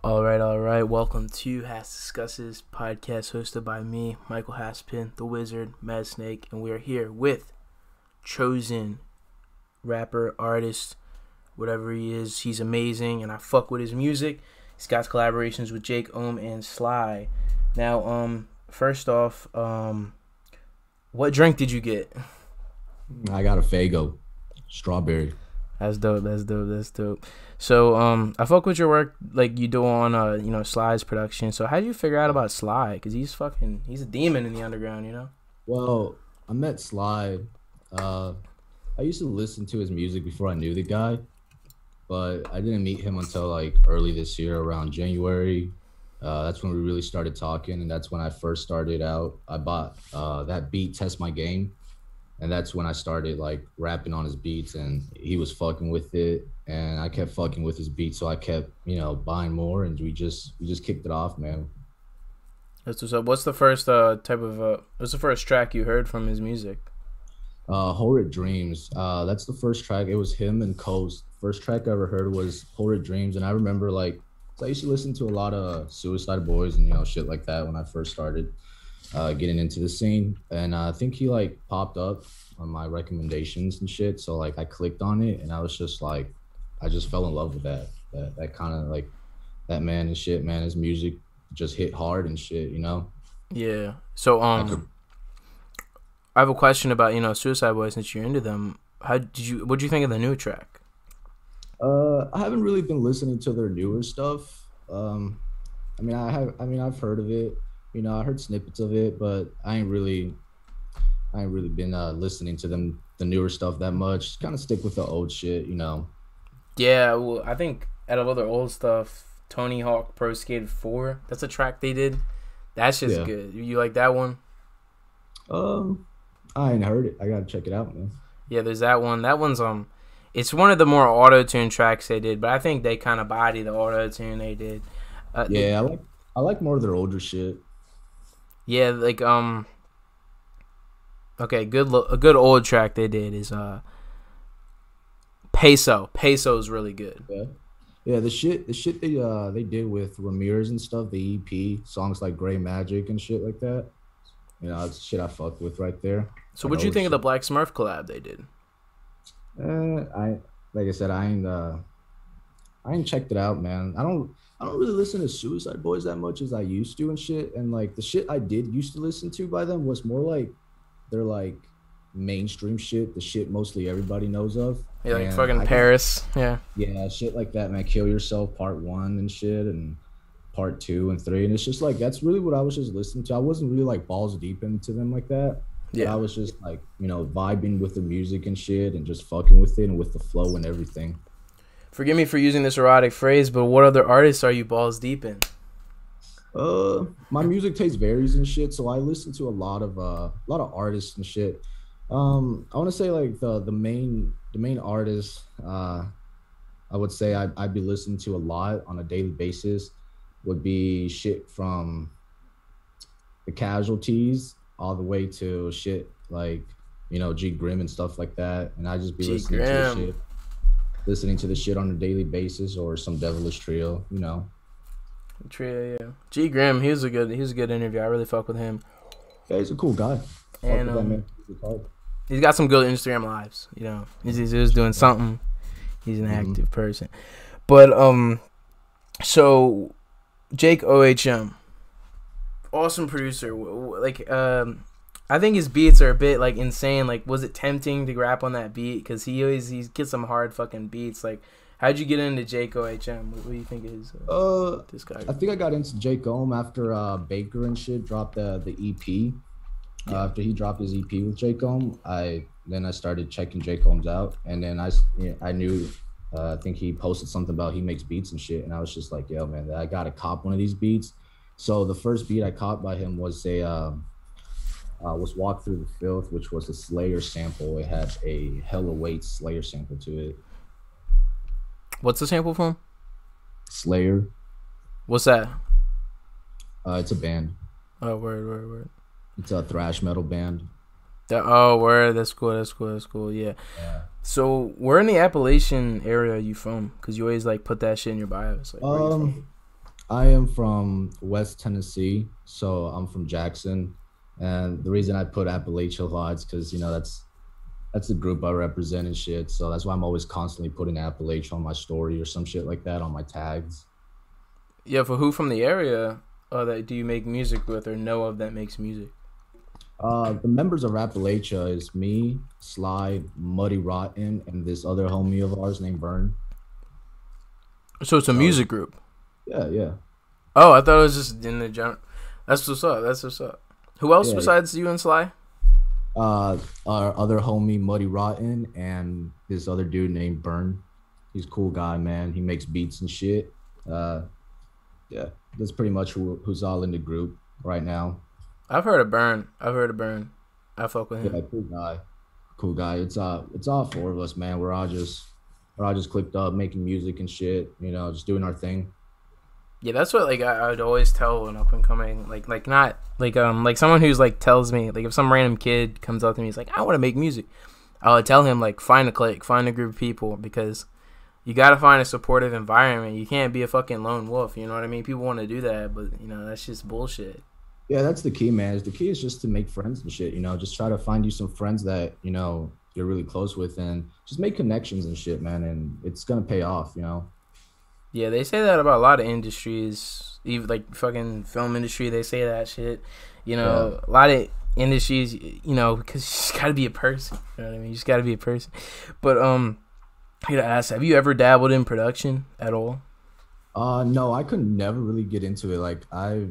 All right. Welcome to HASSDISCUSSES podcast hosted by me, Michael Haspin, the Wizard, Mad Snake, and we are here with CHOZEN, rapper, artist, whatever he is. He's amazing, and I fuck with his music. He's got collaborations with Jake Ohm and Slyye. Now, first off, what drink did you get? I got a Fago, strawberry. That's dope. So, I fuck with your work, like you do on, Slye's production. So, how'd you figure out about Slyye? Because he's a demon in the underground. Well, I met Slyye. I used to listen to his music before I knew the guy, but I didn't meet him until like early this year, around January. That's when we really started talking, and that's when I first started out. I bought that beat, Test My Game. And that's when I started like rapping on his beats, and he was fucking with it, and I kept fucking with his beats, so I kept, buying more, and we just kicked it off, man. That's what's up. What's the first what's the first track you heard from his music? Horrid Dreams. That's the first track. It was him and Coast. First track I ever heard was Horrid Dreams, and I remember like, so I used to listen to a lot of Suicide Boys and shit like that when I first started getting into the scene, and I think he like popped up on my recommendations and shit, so like I clicked on it, and I was just like, I just fell in love with that kind of like that man and shit, man. His music just hit hard and shit. Yeah. So I have a question about Suicide Boys, since you're into them. What'd you think of the new track? I haven't really been listening to their newer stuff. I've heard of it. I heard snippets of it, but I ain't really been listening to the newer stuff that much. Kind of stick with the old shit. Yeah, well, I think out of other old stuff, Tony Hawk Pro Skater 4, that's a track they did. That's just good. You like that one? I ain't heard it. I gotta check it out, man. Yeah, there's that one. That one's it's one of the more auto-tune tracks they did, but I think they kind of body the auto-tune they did. I like more of their older shit. Yeah, like okay, a good old track they did is Peso. Peso's really good. Yeah, the shit they did with Ramirez and stuff, the EP songs like Gray Magic and shit like that. It's shit I fucked with right there. So what'd you think of the Black Smurf collab they did? Like I said, I ain't checked it out, man. I don't really listen to Suicide Boys that much as I used to and shit. And like the shit I did used to listen to by them was more like their like mainstream shit, the shit mostly everybody knows of. Yeah, like fucking Paris. Yeah, shit like that, man. Kill Yourself Part 1 and shit, and Part 2 and 3. And it's just like, that's really what I was just listening to. I wasn't really like balls deep into them like that. Yeah, I was just like, vibing with the music and shit, and just fucking with it and with the flow and everything. Forgive me for using this erotic phrase, but what other artists are you balls deep in? My music taste varies and shit, so I listen to a lot of artists and shit. I want to say like the main artist, I would say I'd be listening to a lot on a daily basis would be shit from the Casualties all the way to shit like G Grim and stuff like that, and I just be listening to the shit on a daily basis, or some Devilish Trio, Trio, yeah. G Grim, he was a good interview. I really fuck with him. Yeah, he's a cool guy. And he's got some good Instagram lives. He's just doing something. He's an active person. But so Jake OHM, awesome producer. Like I think his beats are a bit like insane. Like, was it tempting to rap on that beat? Because he gets some hard fucking beats. Like, how'd you get into Jake OHM? What do you think is this guy? I think I got into Jake Ohm after Baker and shit dropped the EP. After he dropped his EP with Jake Ohm, I started checking Jake Ohm's out, and then I knew I think he posted something about he makes beats and shit, and I was just like, yo, man, I gotta cop one of these beats. So the first beat I caught by him was was Walk Through the Filth, which was a Slayer sample. It had a Hella Weight Slayer sample to it. What's the sample from? Slayer. What's that? It's a band. Oh, word. It's a thrash metal band. Word. That's cool. Yeah. So where in the Appalachian area are you from? Because you always like put that shit in your bio. It's like, where are you from? I am from West Tennessee, so I'm from Jackson. And the reason I put Appalachia a lot is because that's the group I represent and shit. So that's why I'm always constantly putting Appalachia on my story or some shit like that on my tags. Yeah, for who from the area that do you make music with or know of that makes music? The members of Appalachia is me, slyye, Muddy Rotten, and this other homie of ours named Vern. So it's a music group. Yeah, yeah. Oh, I thought it was just in the general. That's what's up. That's what's up. Who else besides you and Sly? Our other homie Muddy Rotten and this other dude named Burn. He's a cool guy, man. He makes beats and shit. Yeah, that's pretty much who's all in the group right now. I've heard of Burn. I fuck with him. Yeah, cool guy. Cool guy. It's all four of us, man. We're all just clicked up, making music and shit. You know, just doing our thing. Yeah, that's what like I would always tell an up and coming like not like someone who's like tells me like if some random kid comes up to me, he's like I want to make music, I would tell him like find a clique, find a group of people because you gotta find a supportive environment. You can't be a fucking lone wolf. You know what I mean? People want to do that, but you know that's just bullshit. Yeah, that's the key, man. The key is just to make friends and shit. You know, just try to find you some friends that you know you're really close with, and just make connections and shit, man. And it's gonna pay off. You know. Yeah, they say that about a lot of industries, even like fucking film industry. They say that shit. You know, a lot of industries. You know, because you just gotta be a person. You know what I mean? You just gotta be a person. But I gotta ask, have you ever dabbled in production at all? No, I could never really get into it. Like I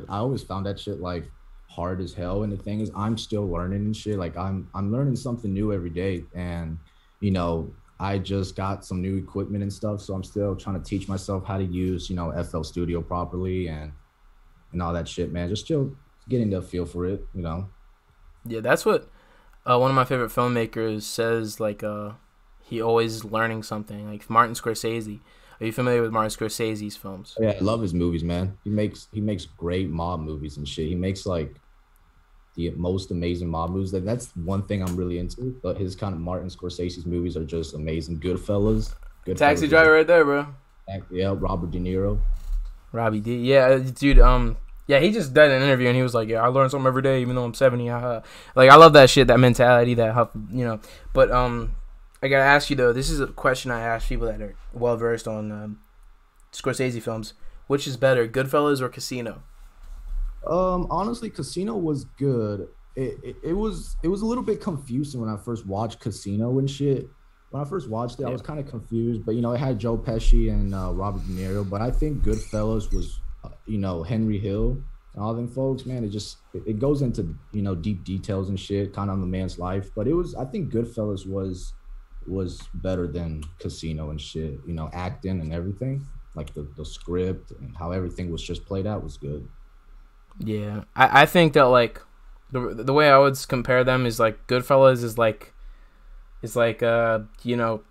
always found that shit like hard as hell. And the thing is, I'm still learning and shit. Like I'm learning something new every day. And you know, I just got some new equipment and stuff, so I'm still trying to teach myself how to use, you know, FL Studio properly and all that shit, man. Just still getting the feel for it, you know. Yeah, that's what one of my favorite filmmakers says. Like, he always learning something. Like Martin Scorsese. Are you familiar with Martin Scorsese's films? Yeah, I love his movies, man. He makes great mob movies and shit. He makes like the most amazing mob movies. Like that's one thing I'm really into. But his kind of Martin Scorsese's movies are just amazing. Goodfellas. Taxi Driver right there, bro. Yeah, Robert De Niro. Robbie D. Yeah, dude. Yeah, he just did an interview and he was like, "Yeah, I learn something every day, even though I'm 70." Like I love that shit, that mentality, that you know. But I gotta ask you though. This is a question I ask people that are well versed on Scorsese films. Which is better, Goodfellas or Casino? Honestly, Casino was good. It was a little bit confusing when I first watched Casino and shit. When I first watched it, I was kind of confused, but you know, it had Joe Pesci and Robert De Niro. But I think Goodfellas was, you know, Henry Hill and all them folks. Man, it goes into, you know, deep details and shit, kind of on the man's life. But I think Goodfellas was better than Casino and shit. You know, acting and everything, like the script and how everything was just played out was good. Yeah, I think that like the way I would compare them is like Goodfellas is like you know,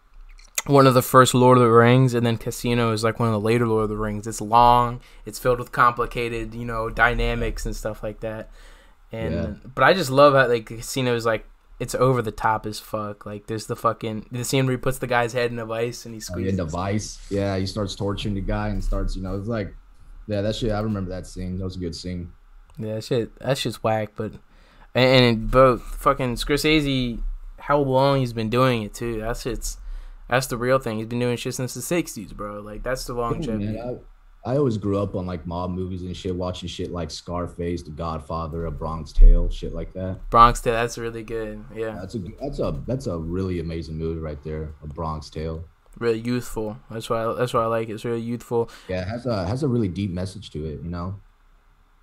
one of the first Lord of the Rings, and then Casino is like one of the later Lord of the Rings. It's long, it's filled with complicated, you know, dynamics and stuff like that. And but I just love how like Casino is like it's over the top as fuck. Like there's the scene where he puts the guy's head in a vice and he squeezes in the vice. Yeah, he starts torturing the guy and starts, you know, it's like. Yeah, that shit. I remember that scene. That was a good scene. Yeah, that shit's whack. But both fucking Scorsese, how long he's been doing it too. That's the real thing. He's been doing shit since the '60s, bro. Like that's the longevity. Yeah, I always grew up on like mob movies and shit, watching shit like Scarface, The Godfather, A Bronx Tale, shit like that. Bronx Tale, that's really good. Yeah, that's a really amazing movie right there. A Bronx Tale. Really youthful. That's why I like it. It's really youthful. Yeah, it has a really deep message to it, you know.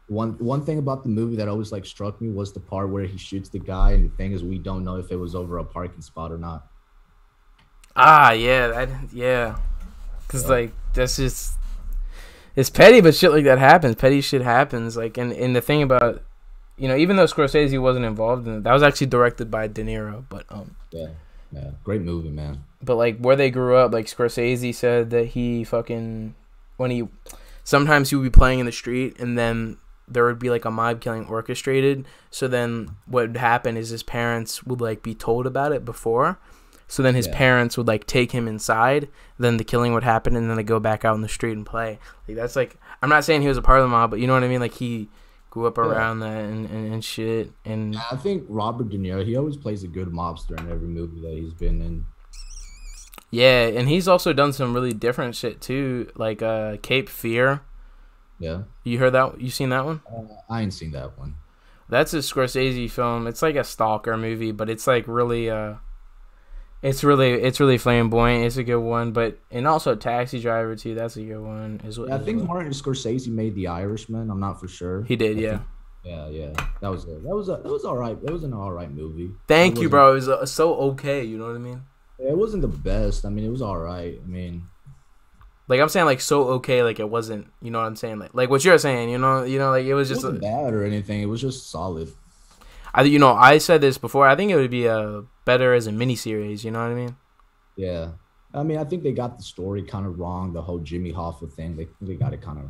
One thing about the movie that always like struck me was the part where he shoots the guy, and the thing is we don't know if it was over a parking spot or not. Yeah. Cause like that's just it's petty, but shit like that happens. Petty shit happens. Like and the thing about, you know, even though Scorsese wasn't involved in it, that was actually directed by De Niro. But yeah, great movie, man. But like where they grew up, like Scorsese said that he fucking sometimes he would be playing in the street and then there would be like a mob killing orchestrated. So then what would happen is his parents would like be told about it before. So then his parents would like take him inside, then the killing would happen, and then they go back out in the street and play. Like that's like, I'm not saying he was a part of the mob, but you know what I mean. Like he grew up around that and shit. And I think Robert De Niro, he always plays a good mobster in every movie that he's been in. Yeah, and he's also done some really different shit too, like Cape Fear. Yeah. You heard that? You seen that one? I ain't seen that one. That's a Scorsese film. It's like a stalker movie, but it's like really it's really flamboyant. It's a good one, but and also Taxi Driver too. That's a good one. I think Martin Scorsese made The Irishman. I'm not for sure. He did, yeah. Yeah. That was it. That was all right. It was an all right movie. Thank you, bro. It was so okay. You know what I mean? It wasn't the best. I mean, it was all right. I mean, like I'm saying, like so okay, like it wasn't. You know what I'm saying? Like what you're saying. You know, like it was just wasn't bad or anything. It was just solid. I said this before. I think it would be better as a miniseries. You know what I mean? Yeah. I mean, I think they got the story kind of wrong. The whole Jimmy Hoffa thing. They got it kind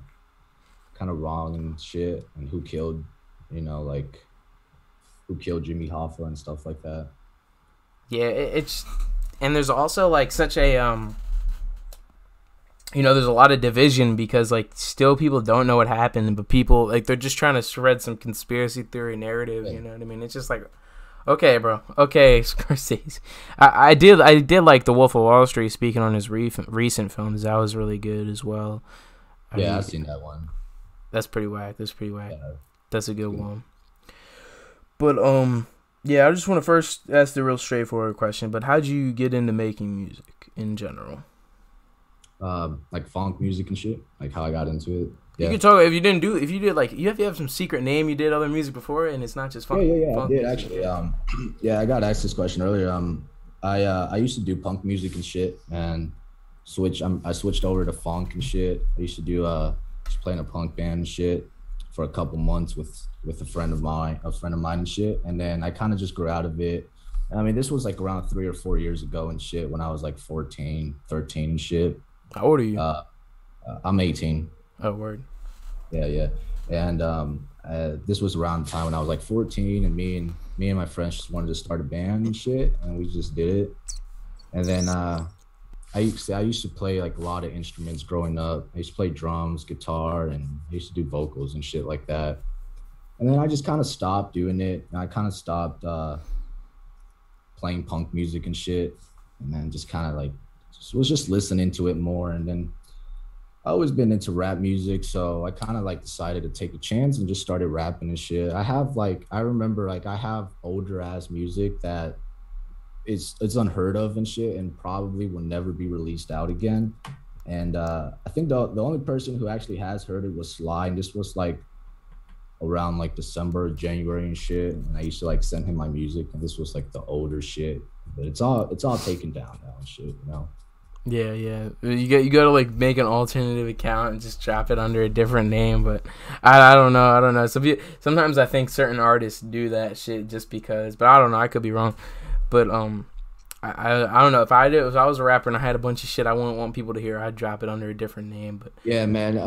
of wrong and shit. And who killed, like who killed Jimmy Hoffa and stuff like that. Yeah, it's. And there's also like such a there's a lot of division because like still people don't know what happened, but people like they're just trying to spread some conspiracy theory narrative. You know what I mean? It's just like, okay, bro, okay, Scorsese. I did like The Wolf of Wall Street. Speaking on his recent films, that was really good as well. I've seen that one. That's pretty whack. Yeah. That's a good one. But yeah, I just want to first ask the real straightforward question. But how'd you get into making music in general? Like funk music and shit. Like how I got into it. Yeah. You can talk if you did like you have to have some secret name. You did other music before, and it's not just funk. Yeah. Funk I did music. actually. I got asked this question earlier. I used to do punk music and shit, and I switched over to funk and shit. I used to do just playing a punk band and shit for a couple months with a friend of mine and shit, and then I kind of just grew out of it. I mean, this was like around 3 or 4 years ago and shit, when I was like 14, 13 and shit. How old are you? I'm 18. Oh, word. Yeah. And this was around the time when I was like 14, and me and my friends just wanted to start a band and shit, and we just did it. And then I used to play like a lot of instruments growing up. I used to play drums, guitar, and I used to do vocals and shit like that. And then I just kind of stopped doing it, and I kind of stopped playing punk music and shit, and then just kind of like was just listening to it more. And then I always been into rap music, so I kind of like decided to take a chance and just started rapping and shit. I have older ass music that it's unheard of and shit, and probably will never be released out again. And I think the only person who actually has heard it was slyye, and this was like around like December, January and shit. And I used to like send him my music, and this was like the older shit, but it's all taken down now and shit, Yeah. You got to like make an alternative account and just drop it under a different name. But I don't know. Sometimes I think certain artists do that shit just because, but I don't know. I could be wrong. But I don't know. If I was a rapper and I had a bunch of shit I wouldn't want people to hear, I'd drop it under a different name. But yeah, man.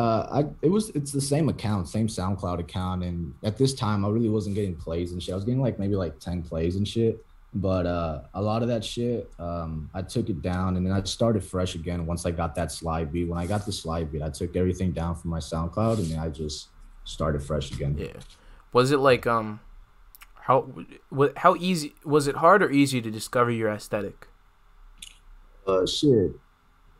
It's the same account, same SoundCloud account, and at this time I really wasn't getting plays and shit. I was getting like maybe like 10 plays and shit. But a lot of that shit, I took it down, and then I started fresh again once I got that slyye beat. When I got the slyye beat, I took everything down from my SoundCloud, and then I just started fresh again. Yeah. Was it like how easy was it? Hard or easy to discover your aesthetic? Shit.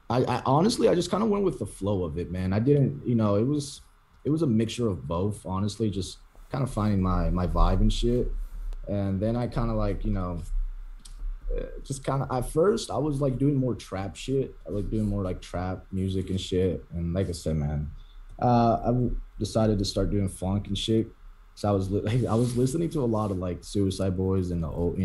I honestly I just kind of went with the flow of it, man. I didn't, it was a mixture of both. Honestly, just kind of finding my vibe and shit. And then I kind of like, just kind of, at first I was like doing more trap shit. I like doing more like trap music and shit. And like I said, man, I decided to start doing funk and shit. So I was listening to a lot of like Suicide Boys and the old,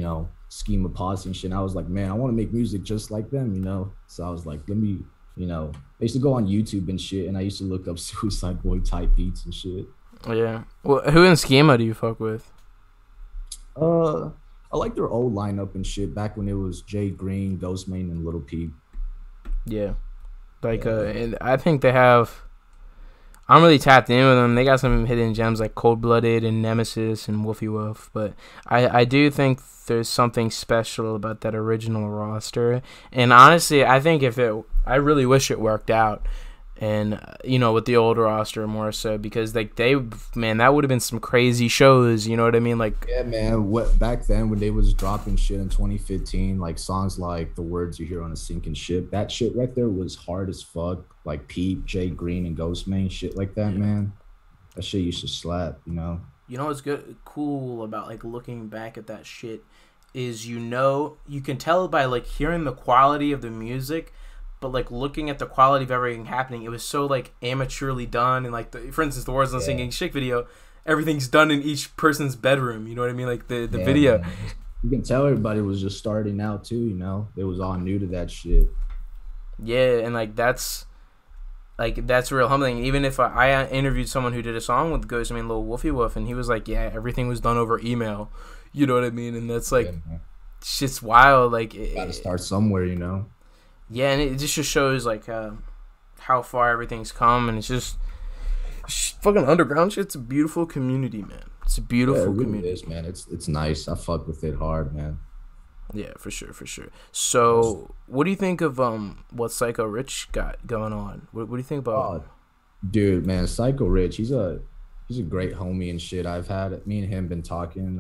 Schema Posse and shit. And I was like, man, I want to make music just like them, So I was like, let me, I used to go on YouTube and shit, and I used to look up Suicide Boy type beats and shit. Yeah. Well, who in Schema do you fuck with? I like their old lineup and shit back when it was Jay Green, Ghostman, and Little Peep. Yeah, like and I think they have. I'm really tapped in with them. They got some hidden gems like Cold Blooded and Nemesis and Woofy Woof. But I do think there's something special about that original roster. And honestly, I think I really wish it worked out. And, with the old roster more so, because like man, that would have been some crazy shows. You know what I mean? Like, yeah, man. What back then when they was dropping shit in 2015, like songs like The Words You Hear on a Sinking Ship, that shit right there was hard as fuck. Like Peep, Jay Green, and Ghostman, shit like that, man. That shit used to slap, You know what's cool about like looking back at that shit is you can tell by like hearing the quality of the music. But, like, looking at the quality of everything happening, it was so, like, amateurly done. And, like, for instance, the Words on Singing Shit video, everything's done in each person's bedroom. You know what I mean? Like, the video. Man. You can tell everybody was just starting out, too, They was all new to that shit. Yeah, and, that's real humbling. Even if I interviewed someone who did a song with Ghost, Lil Woofy Woof, and he was like, yeah, everything was done over email. You know what I mean? And that's, like, shit's wild. Like, gotta start somewhere, Yeah, and it just shows like how far everything's come, and it's just fucking underground shit. It's a beautiful community, man. It's a beautiful community. It is, man. It's nice. I fuck with it hard, man. Yeah, for sure. So, what do you think of what Psycho Rich got going on? What do you think about? Dude, man, Psycho Rich. He's a great homie and shit. Me and him been talking.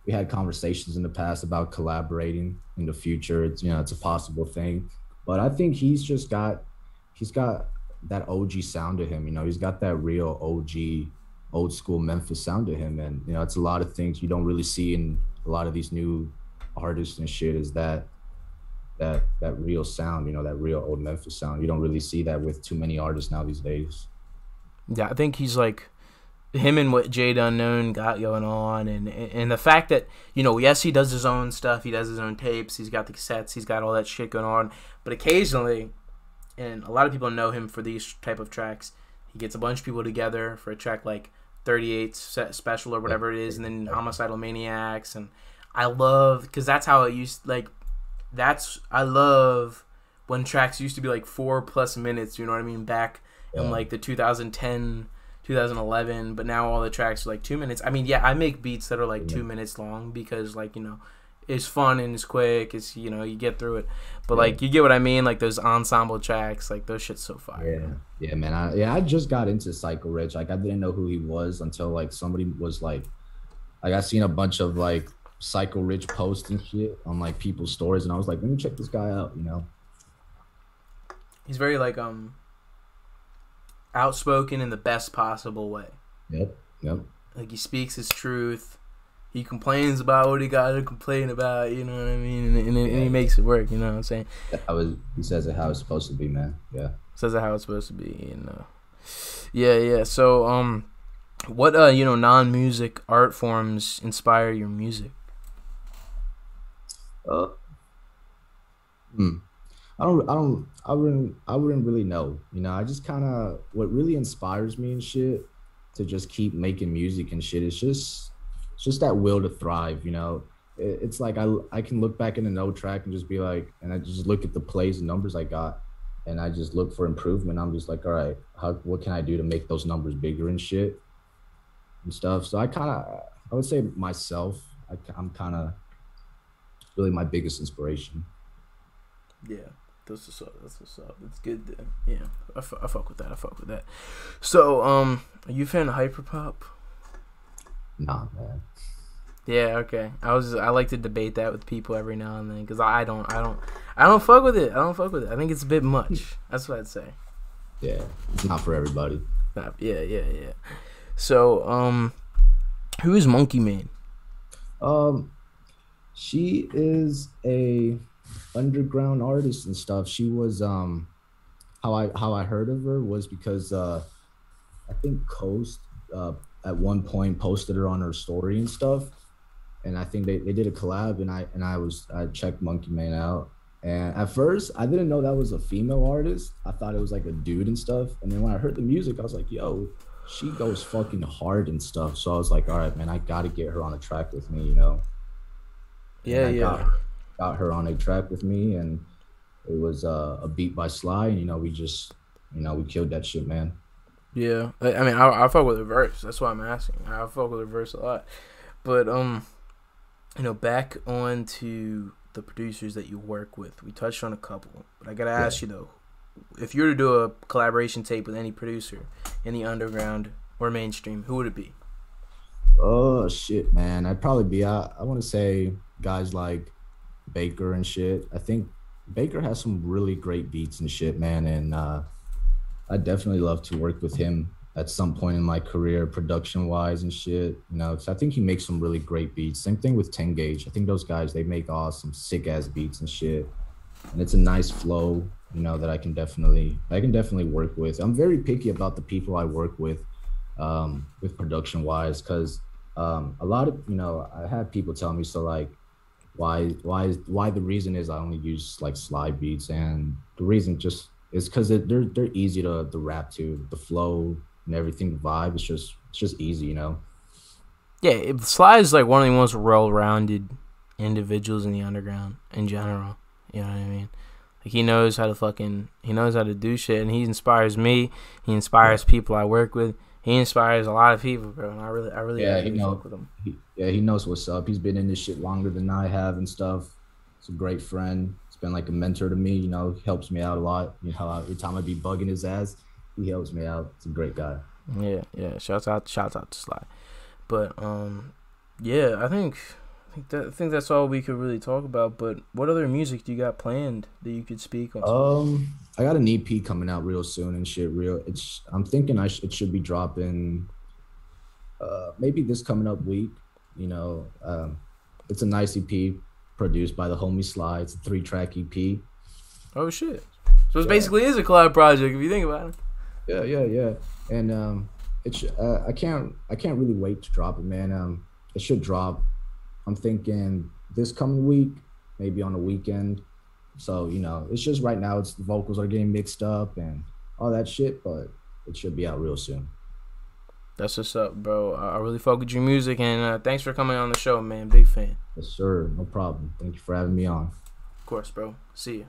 We had conversations in the past about collaborating in the future. It's it's a possible thing, but I think he's got that OG sound to him. He's got that real OG, old school Memphis sound to him, and it's a lot of things you don't really see in a lot of these new artists and shit. Is that real sound? That real old Memphis sound. You don't really see that with too many artists now these days. Yeah, I think he's like. Him and what Jade Unknown got going on, and the fact that yes, he does his own stuff, he does his own tapes, he's got the cassettes, he's got all that shit going on, but occasionally, and a lot of people know him for these type of tracks, he gets a bunch of people together for a track like 38 Special or whatever it is, and then Homicidal Maniacs, and I love because that's how it used I love when tracks used to be like 4+ minutes, you know what I mean, back in like the 2011, but now all the tracks are like 2 minutes. I make beats that are like 2 minutes long because it's fun and it's quick. It's you get through it, but like you get what I mean. Like those ensemble tracks, like those shit's so fire. Yeah, man. I just got into Psycho Rich. Like I didn't know who he was until like somebody was like I seen a bunch of like Psycho Rich posts and shit on like people's stories, and I was like, let me check this guy out. He's very like outspoken in the best possible way. Yep. Like he speaks his truth. He complains about what he got to complain about. You know what I mean? And he makes it work. You know what I'm saying? He says it how it's supposed to be, man. Yeah. Says it how it's supposed to be. Yeah. So what non-music art forms inspire your music? I wouldn't really know. I just kind of what really inspires me and shit to just keep making music and shit. It's just that will to thrive. It's like I can look back in the note track and just be like, and I just look at the plays and numbers I got, and I just look for improvement. I'm just like, all right, what can I do to make those numbers bigger and shit and stuff. So I would say myself. I'm kind of really my biggest inspiration. Yeah. That's what's up. It's good. Yeah, I fuck with that. So, are you a fan of hyperpop? Nah, man. Yeah, okay. I like to debate that with people every now and then because I don't fuck with it. I think it's a bit much. That's what I'd say. Yeah, it's not for everybody. Yeah. So, who is Monkey Man? She is a underground artist and stuff. She was how I heard of her was because I think Coast at one point posted her on her story and stuff, and I think they did a collab, and I checked Monkey Man out, and at first I didn't know that was a female artist. I thought it was like a dude and stuff, and then when I heard the music I was like, yo, she goes fucking hard and stuff. So I was like, all right, man, I gotta get her on a track with me, Got her on a track with me, and it was a beat by slyye, and we killed that shit, man. Yeah, I mean, I fuck with the verse. That's why I'm asking. I fuck with the verse a lot. But back on to the producers that you work with. We touched on a couple, but I gotta ask you though, if you were to do a collaboration tape with any producer in the underground or mainstream, who would it be? Oh shit, man. I'd probably be I want to say guys like Baker and shit. I think Baker has some really great beats and shit, man. And I'd definitely love to work with him at some point in my career, production wise and shit. You know, 'cause I think he makes some really great beats. Same thing with 10 Gauge. I think those guys, they make awesome, sick ass beats and shit. And it's a nice flow, you know, that I can definitely work with. I'm very picky about the people I work with production wise, because a lot of, you know, I had people tell me, so like, why the reason is I only use like slyye beats, and the reason just is because they're easy to rap to, the flow and everything, the vibe. It's just easy, you know. Yeah, slyye is like one of the most well-rounded individuals in the underground in general. You know what I mean? Like he knows how to do shit, and he inspires me. He inspires people I work with. He inspires a lot of people, bro. And I really fuck with him. He knows what's up. He's been in this shit longer than I have and stuff. He's a great friend. He's been like a mentor to me. You know, he helps me out a lot. You know, every time I be bugging his ass, he helps me out. He's a great guy. Yeah. Shouts out to slyye. But yeah, I think that's all we could really talk about. But what other music do you got planned that you could speak on? I got an EP coming out real soon and shit. I'm thinking it should be dropping maybe this coming up week. You know, it's a nice EP produced by the homie slyye. It's a 3-track EP. Oh shit! So it basically is a collab project if you think about it. Yeah. And I can't really wait to drop it, man. It should drop. I'm thinking this coming week, maybe on the weekend. So, you know, it's just right now, the vocals are getting mixed up and all that shit, but it should be out real soon. That's what's up, bro. I really fuck with your music, and thanks for coming on the show, man. Big fan. Yes, sir. No problem. Thank you for having me on. Of course, bro. See ya.